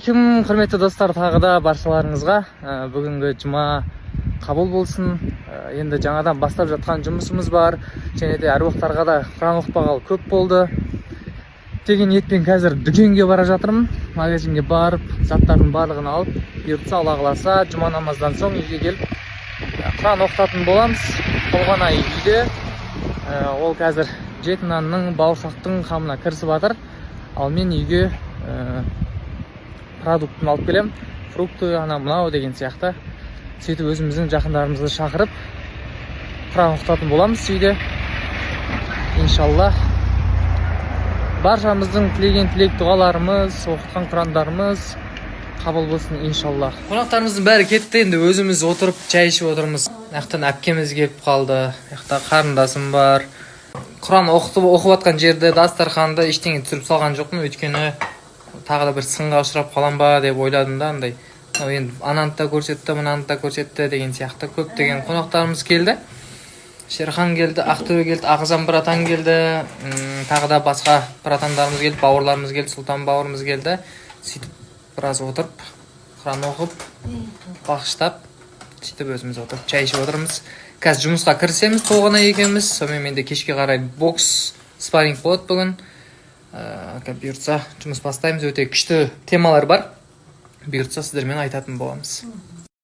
Ассалаумағалейкум, құрметті достар, тағы да баршаларыңызға бүгінгі жұма қабыл болсын. Енді жаңадан бастап жатқан жұмысымыз бар, және де әруақтарға да құран оқпағалы көп болды деген ниетпен қазір дүкенге бара жатырмын. Магазинге барып, заттардың барлығын алып, бұйыртса Алла қаласа жұма намаздан соң үйге келіп құран оқытатын боламыз. Толғана үйде ол қазір жет нанның, бауырсақтың қамына кірісіп жатыр. Ал мен үйге продуктын алып келем, фрукты, ана мынау деген сияқты. Сөйтіп өзіміздің жақындарымызды шақырып құран оқытатын боламыз үйде. Иншалла. Баршамыздың тілеген тілек дұғаларымыз, оқытқан құрандарымыз қабыл болсын иншалла. Қонақтарымыздың бәрі кетті, енді өзіміз отырып чай ішіп отырмыз. Яқтан әпкеміз келіп қалды, яқта қарындасым бар. Құран оқып жатқан жерде дастарханды ештеңе түсіріп салған жоқпын, өйткені тағы да бір сынға ұшырап қалам ба деп ойладым да, андай. Енді ананы да көрсетті, мынаны да көрсетті деген сияқты көптеген қонақтарымыз келді. Шерхан келді, Ақтөбе келді, Ағзам братан келді, тағы да басқа братандарымыз келді, бауырларымыз келді, Сұлтан бауырымыз келді. Сөйтіп біраз отырып, құран оқып, бағыштап, сөйтіп өзіміз отырып чай ішіп отырмыз. Қазір жұмысқа кірісеміз, толғана екенбіз. Сонымен менде кешке қарай бокс, спарринг болады бүгін. Бұйыртса жұмыс бастаймыз. Өте күшті темалар бар. Бұйыртса сіздермен айтатын боламыз.